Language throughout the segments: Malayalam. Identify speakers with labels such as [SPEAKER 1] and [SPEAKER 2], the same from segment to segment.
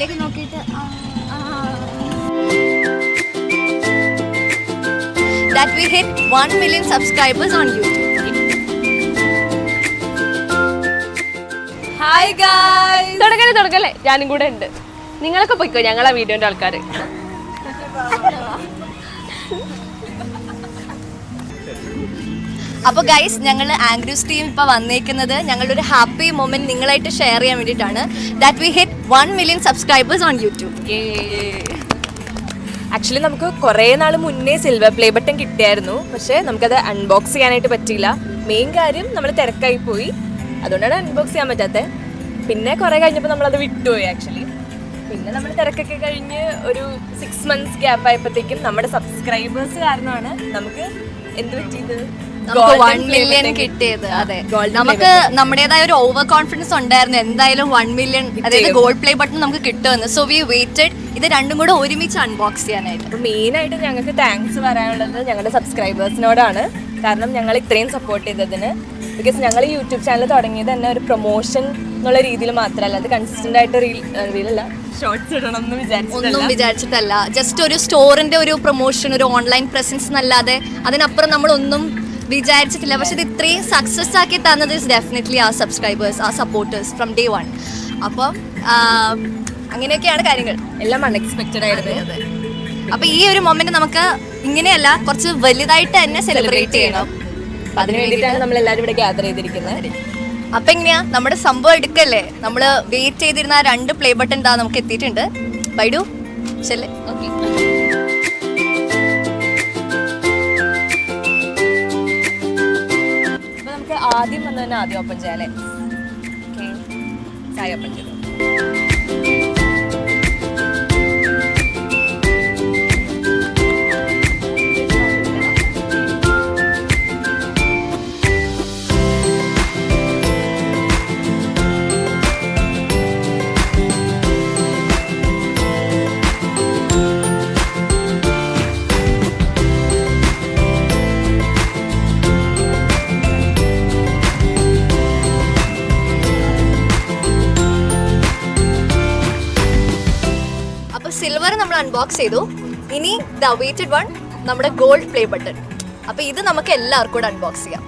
[SPEAKER 1] സൈഡിലേക്ക് നോക്കിയിട്ട് that we hit 1 million subscribers on YouTube.
[SPEAKER 2] Hi guys. തുടങ്ങല്ലേ ഞാനും കൂടെ ഉണ്ട്. നിങ്ങളൊക്കെ പോയിക്കോ, ഞങ്ങളാ വീഡിയോന്റെ ആൾക്കാർ.
[SPEAKER 1] അപ്പോൾ ഗൈസ്, ഞങ്ങൾ ആംഗ്രീസ് ടീം ഇപ്പോൾ വന്നേക്കുന്നത് ഞങ്ങളുടെ ഒരു ഹാപ്പി മൊമെന്റ് നിങ്ങളായിട്ട് ഷെയർ ചെയ്യാൻ വേണ്ടിയിട്ടാണ്. That we hit 1 million subscribers on YouTube.
[SPEAKER 2] Actually നമുക്ക് കുറേ നാൾ മുന്നേ സിൽവർ പ്ലേ ബട്ടൺ കിട്ടിയായിരുന്നു, പക്ഷേ നമുക്കത് അൺബോക്സ് ചെയ്യാനായിട്ട് പറ്റിയില്ല. മെയിൻ കാര്യം നമ്മൾ തിരക്കായി പോയി, അതുകൊണ്ടാണ് അൺബോക്സ് ചെയ്യാൻ പറ്റാത്തത്. പിന്നെ കുറേ കഴിഞ്ഞപ്പോൾ നമ്മളത് വിട്ടുപോയി ആക്ച്വലി. പിന്നെ നമ്മൾ തിരക്കൊക്കെ കഴിഞ്ഞ് ഒരു 6 months ഗ്യാപ്പ് ആയപ്പോഴത്തേക്കും നമ്മുടെ സബ്സ്ക്രൈബേഴ്സ് കാരണമാണ് നമുക്ക് എന്ത് പറ്റിയത്,
[SPEAKER 1] 1 million കിട്ടിയത്. അതെ, നമുക്ക് നമ്മുടേതായ ഒരു ഓവർ കോൺഫിഡൻസ് ഉണ്ടായിരുന്നു, എന്തായാലും 1 million അതായത് ഗോൾഡ് പ്ലേ ബട്ടൺ നമുക്ക് കിട്ടുമെന്ന്. സോ വി വെയിറ്റഡ് ഇത് രണ്ടും കൂടെ ഒരുമിച്ച് അൺബോക്സ് ചെയ്യാനായിട്ട്.
[SPEAKER 2] അപ്പോൾ മെയിനായിട്ട് ഞങ്ങൾക്ക് താങ്ക്സ് പറയാനുള്ളത് ഞങ്ങളുടെ സബ്സ്ക്രൈബേഴ്സിനോടാണ്. കാരണം ഞങ്ങൾ ഇത്രയും സപ്പോർട്ട് ചെയ്തതിന്. ബിക്കോസ് ഞങ്ങൾ യൂട്യൂബ് ചാനൽ തുടങ്ങിയത് തന്നെ ഒരു പ്രൊമോഷൻ എന്നുള്ള രീതിയിൽ മാത്രമല്ല, അത് കൺസിസ്റ്റൻ്റ് ആയിട്ട് റീലല്ല ഷോർട്സ് ഇടണം ഒന്നും
[SPEAKER 1] വിചാരിച്ചിട്ടല്ല. ജസ്റ്റ് ഒരു സ്റ്റോറിന്റെ ഒരു പ്രൊമോഷൻ, ഒരു ഓൺലൈൻ പ്രസൻസ് എന്നല്ലാതെ അതിനപ്പുറം നമ്മളൊന്നും വിചാരിച്ചിട്ടില്ല. പക്ഷെ ഇത് ഇത്രയും സക്സസ് ആക്കി തന്നത് ഇസ് ഡെഫിനറ്റ്ലി ആ സബ്സ്ക്രൈബേഴ്സ്, ആ സപ്പോർട്ടേഴ്സ് ഫ്രം ഡേ 1. അപ്പം അങ്ങനെയൊക്കെയാണ് കാര്യങ്ങൾ.
[SPEAKER 2] എല്ലാം അൺഎക്സ്പെക്റ്റഡ് ആയിരുന്നു.
[SPEAKER 1] അപ്പോൾ ഈ ഒരു മൊമെന്റ് നമുക്ക് ഇങ്ങനെയല്ല, കുറച്ച് വലുതായിട്ട് തന്നെ സെലിബ്രേറ്റ് ചെയ്യണം.
[SPEAKER 2] അതിന് വേണ്ടിയിട്ടാണ് നമ്മൾ എല്ലാവരും ഇവിടെ ഗ്യാദർ ചെയ്തിരിക്കുന്നത്.
[SPEAKER 1] അപ്പം എങ്ങനെയാ നമ്മുടെ സംഭവം എടുക്കല്ലേ? നമ്മൾ വെയിറ്റ് ചെയ്തിരുന്ന 2 പ്ലേ ബട്ടൺ എന്താ നമുക്ക് എത്തിയിട്ടുണ്ട്. ബൈഡു ശല്ലേ? ഓക്കെ.
[SPEAKER 2] അപ്പോൾ നമുക്ക് ആദ്യം വന്ന് തന്നെ ആദ്യം ഓപ്പൺ ചെയ്യാം അല്ലേ? ഓക്കെ, സായി ഓപ്പൺ ചെയ്തു.
[SPEAKER 1] സിൽവർ നമ്മൾ അൺബോക്സ് ചെയ്തു. ഇനി ദ വെയിറ്റഡ് വൺ, നമ്മുടെ ഗോൾഡ് പ്ലേ ബട്ടൺ. അപ്പോൾ ഇത് നമുക്ക് എല്ലാവർക്കും കൂടെ അൺബോക്സ് ചെയ്യാം.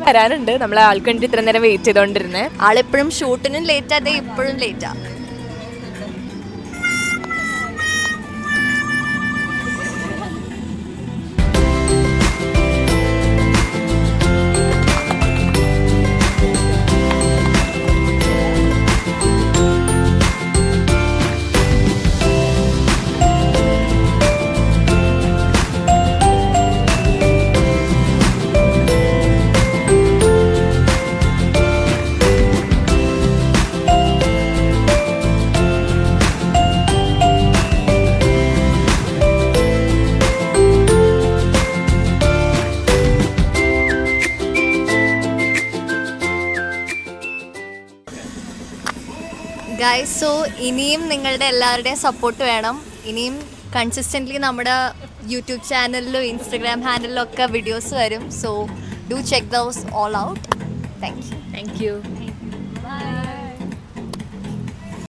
[SPEAKER 2] വരാനുണ്ട്. നമ്മളെ ആൾക്ക് വേണ്ടി ഇത്ര നേരം വെയിറ്റ് ചെയ്തോണ്ടിരുന്നേ.
[SPEAKER 1] ആളെപ്പോഴും ഷൂട്ടിനും ലേറ്റ് അതെ, ഇപ്പോഴും ലേറ്റാ. ഗൈസ്, സോ ഇനിയും നിങ്ങളുടെ എല്ലാവരുടെയും സപ്പോർട്ട് വേണം. ഇനിയും കൺസിസ്റ്റൻ്റ്ലി നമ്മുടെ യൂട്യൂബ് ചാനലിലും ഇൻസ്റ്റഗ്രാം ഹാൻഡിലും ഒക്കെ വീഡിയോസ് വരും. So do check those all out. Thank you.